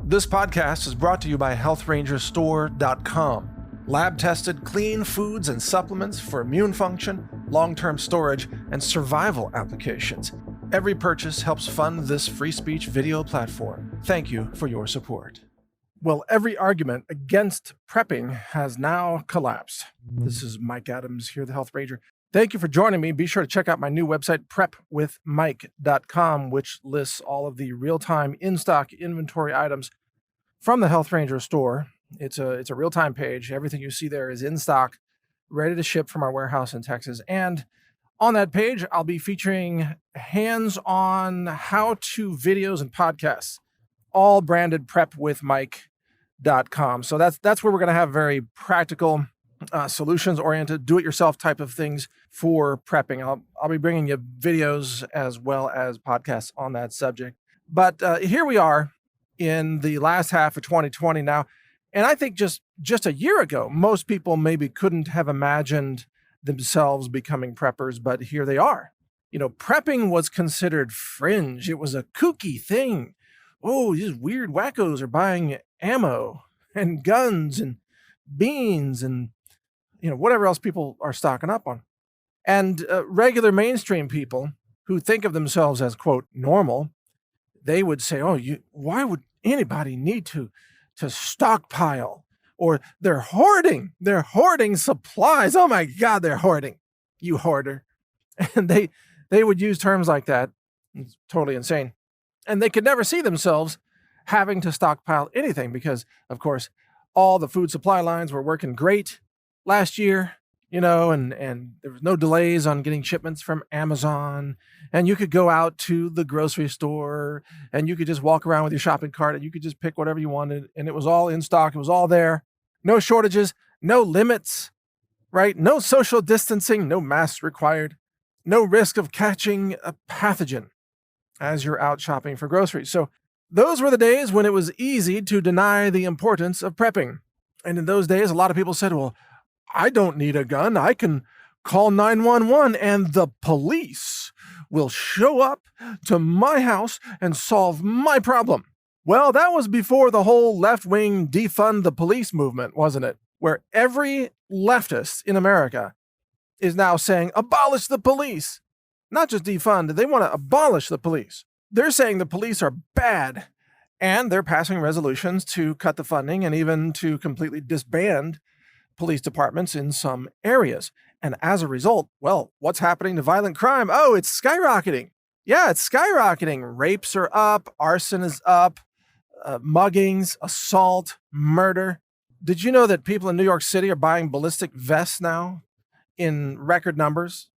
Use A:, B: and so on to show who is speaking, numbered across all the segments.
A: This podcast is brought to you by HealthRangerStore.com. Lab-tested, clean foods and supplements for immune function, long-term storage, and survival applications. Every purchase helps fund this free speech video platform. Thank you for your support. Well, every argument against prepping has now collapsed. This is Mike Adams here, the Health Ranger. Thank you for joining me. Be sure to check out my new website, prepwithmike.com, which lists all of the real-time in-stock inventory items from the Health Ranger store. It's a real-time page. Everything you see there is in stock, ready to ship from our warehouse in Texas. And on that page, I'll be featuring hands-on how-to videos and podcasts, all branded prepwithmike.com. So that's where we're going to have very practical, solutions-oriented, do-it-yourself type of things for prepping. I'll be bringing you videos as well as podcasts on that subject. But here we are in the last half of 2020 now. And I think just a year ago, most people maybe couldn't have imagined themselves becoming preppers, but here they are. You know, prepping was considered fringe. It was a kooky thing. Oh, these weird wackos are buying ammo and guns and beans and, whatever else people are stocking up on. And regular mainstream people who think of themselves as, quote, normal, they would say, why would anybody need to stockpile? Or they're hoarding supplies. Oh my God, they're hoarding, you hoarder. And they would use terms like that. It's totally insane. And they could never see themselves having to stockpile anything because, of course, all the food supply lines were working great last year, and there was no delays on getting shipments from Amazon. And you could go out to the grocery store and you could just walk around with your shopping cart and you could just pick whatever you wanted. And it was all in stock. It was all there. No shortages, no limits, right? No social distancing, no masks required, no risk of catching a pathogen as you're out shopping for groceries. So those were the days when it was easy to deny the importance of prepping. And in those days, a lot of people said, well, I don't need a gun. I can call 911 and the police will show up to my house and solve my problem. Well, that was before the whole left-wing defund the police movement, wasn't it? Where every leftist in America is now saying, abolish the police. Not just defund, they want to abolish the police. They're saying the police are bad, and they're passing resolutions to cut the funding and even to completely disband police departments in some areas. And as a result, well, what's happening to violent crime? Oh, it's skyrocketing. Yeah, it's skyrocketing. Rapes are up, arson is up, muggings, assault, murder. Did you know that people in New York City are buying ballistic vests now in record numbers?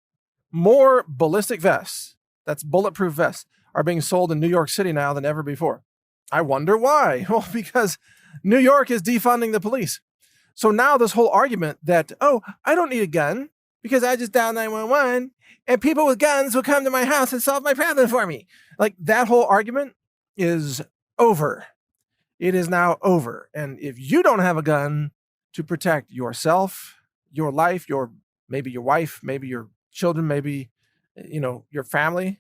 A: More ballistic vests, that's bulletproof vests, are being sold in New York City now than ever before. I wonder why. Well, because New York is defunding the police. So now this whole argument that, I don't need a gun because I just dial 911 and people with guns will come to my house and solve my problem for me. Like that whole argument is over. It is now over. And if you don't have a gun to protect yourself, your life, maybe your wife, maybe your children, maybe, your family,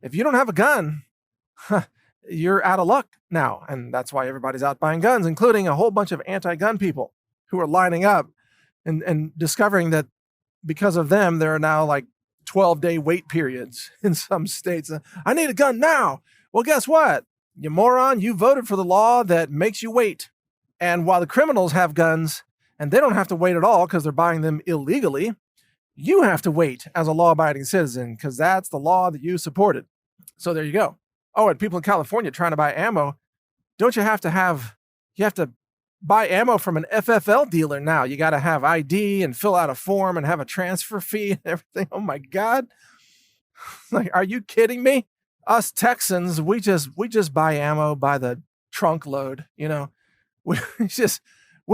A: if you don't have a gun, you're out of luck now. And that's why everybody's out buying guns, including a whole bunch of anti-gun people who are lining up and discovering that because of them, there are now like 12-day wait periods in some states. I need a gun now. Well, guess what? You moron, you voted for the law that makes you wait. And while the criminals have guns and they don't have to wait at all because they're buying them illegally, you have to wait as a law-abiding citizen because that's the law that you supported. So there you go. Oh, and people in California trying to buy ammo, don't you have to buy ammo from an FFL dealer now. You got to have ID and fill out a form and have a transfer fee and everything. Oh my God. Like, are you kidding me? Us Texans, we just buy ammo by the trunk load, We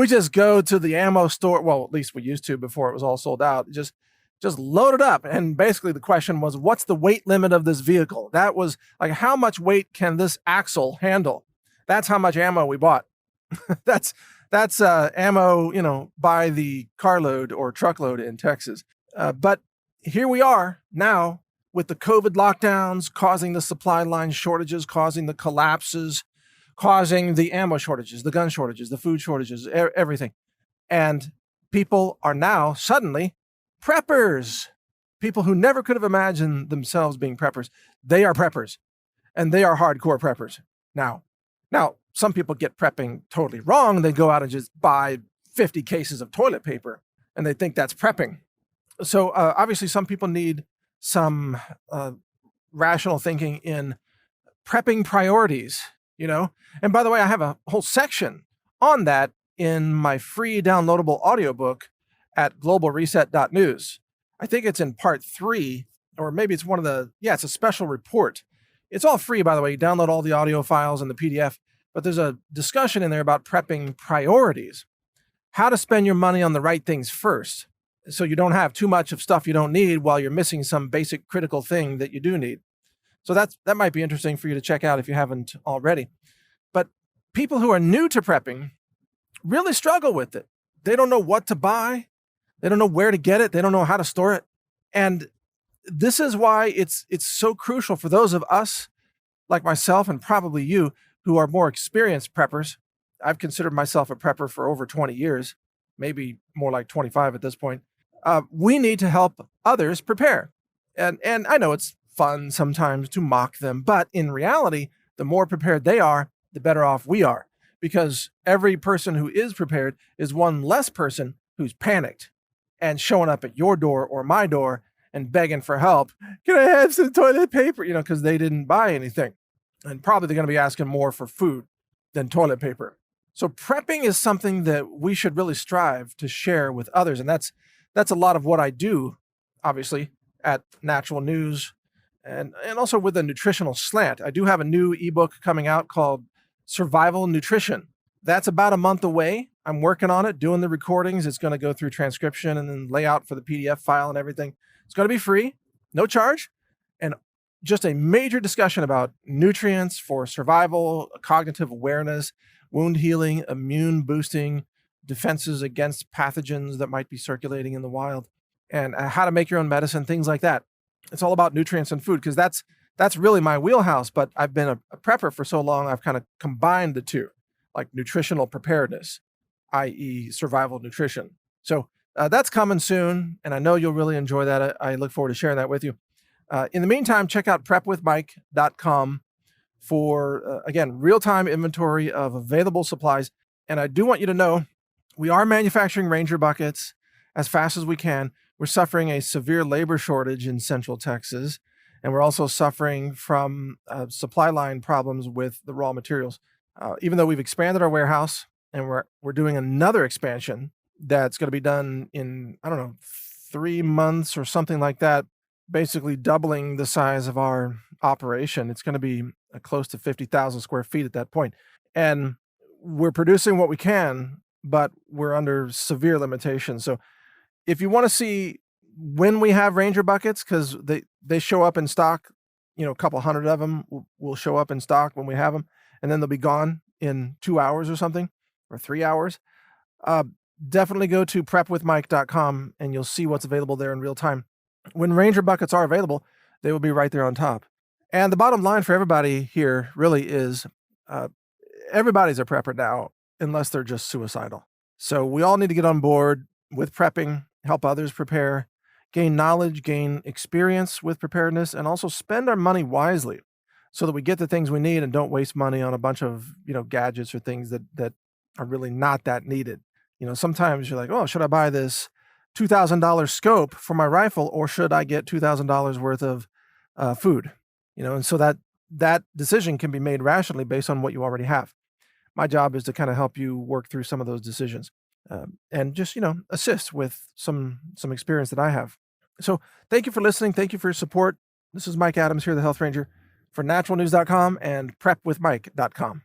A: just go to the ammo store. Well, at least we used to before it was all sold out. Just load it up. And basically the question was, what's the weight limit of this vehicle? That was like, how much weight can this axle handle? That's how much ammo we bought. That's ammo, by the carload or truckload in Texas. But here we are now with the COVID lockdowns causing the supply line shortages, causing the collapses, causing the ammo shortages, the gun shortages, the food shortages, everything. And people are now suddenly preppers. People who never could have imagined themselves being preppers. They are preppers, and they are hardcore preppers. Now, some people get prepping totally wrong. They go out and just buy 50 cases of toilet paper, and they think that's prepping. So obviously some people need some rational thinking in prepping priorities, And by the way, I have a whole section on that in my free downloadable audiobook at globalreset.news. I think it's in part 3, or maybe it's it's a special report. It's all free, by the way. You download all the audio files and the PDF, but there's a discussion in there about prepping priorities, how to spend your money on the right things first, so you don't have too much of stuff you don't need while you're missing some basic critical thing that you do need. So that might be interesting for you to check out if you haven't already. But people who are new to prepping really struggle with it. They don't know what to buy. They don't know where to get it. They don't know how to store it. And this is why it's so crucial for those of us like myself and probably you who are more experienced preppers. I've considered myself a prepper for over 20 years, maybe more like 25 at this point. We need to help others prepare. And I know it's fun sometimes to mock them, but in reality, the more prepared they are, the better off we are, because every person who is prepared is one less person who's panicked and showing up at your door or my door and begging for help. Can I have some toilet paper? Because they didn't buy anything. And probably they're going to be asking more for food than toilet paper. So prepping is something that we should really strive to share with others. And that's a lot of what I do, obviously, at Natural News and also with a nutritional slant. I do have a new ebook coming out called Survival Nutrition. That's about a month away. I'm working on it, doing the recordings. It's going to go through transcription and then layout for the PDF file and everything. It's going to be free, no charge, and just a major discussion about nutrients for survival, cognitive awareness, wound healing, immune boosting, defenses against pathogens that might be circulating in the wild, and how to make your own medicine, things like that. It's all about nutrients and food, because that's really my wheelhouse, but I've been a prepper for so long, I've kind of combined the two, like nutritional preparedness, i.e. survival nutrition. So that's coming soon, and I know you'll really enjoy that. I look forward to sharing that with you. In the meantime, check out prepwithmike.com for, again, real-time inventory of available supplies. And I do want you to know, we are manufacturing Ranger buckets as fast as we can. We're suffering a severe labor shortage in Central Texas, and we're also suffering from supply line problems with the raw materials. Even though we've expanded our warehouse, and we're doing another expansion that's going to be done in, 3 months or something like that, basically doubling the size of our operation. It's going to be close to 50,000 square feet at that point. And we're producing what we can, but we're under severe limitations. So if you want to see when we have Ranger buckets, because they show up in stock, a couple hundred of them will show up in stock when we have them, and then they'll be gone in 2 hours or something, or 3 hours. Definitely go to prepwithmike.com and you'll see what's available there in real time. When Ranger buckets are available, they will be right there on top. And the bottom line for everybody here really is everybody's a prepper now, unless they're just suicidal. So we all need to get on board with prepping, help others prepare, gain knowledge, gain experience with preparedness, and also spend our money wisely so that we get the things we need and don't waste money on a bunch of, gadgets or things that are really not that needed. Sometimes you're like, oh, should I buy this $2,000 scope for my rifle, or should I get $2,000 worth of food? And so that decision can be made rationally based on what you already have. My job is to kind of help you work through some of those decisions and just, assist with some experience that I have. So thank you for listening. Thank you for your support. This is Mike Adams here, the Health Ranger, for NaturalNews.com and PrepWithMike.com.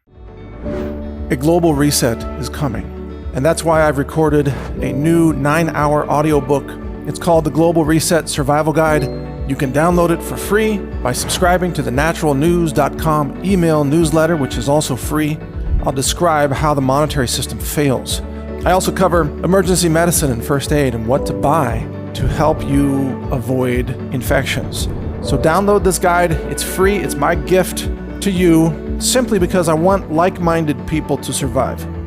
A: A global reset is coming. And that's why I've recorded a new 9-hour audiobook. It's called The Global Reset Survival Guide. You can download it for free by subscribing to the NaturalNews.com email newsletter, which is also free. I'll describe how the monetary system fails. I also cover emergency medicine and first aid and what to buy to help you avoid infections. So download this guide. It's free. It's my gift to you simply because I want like-minded people to survive.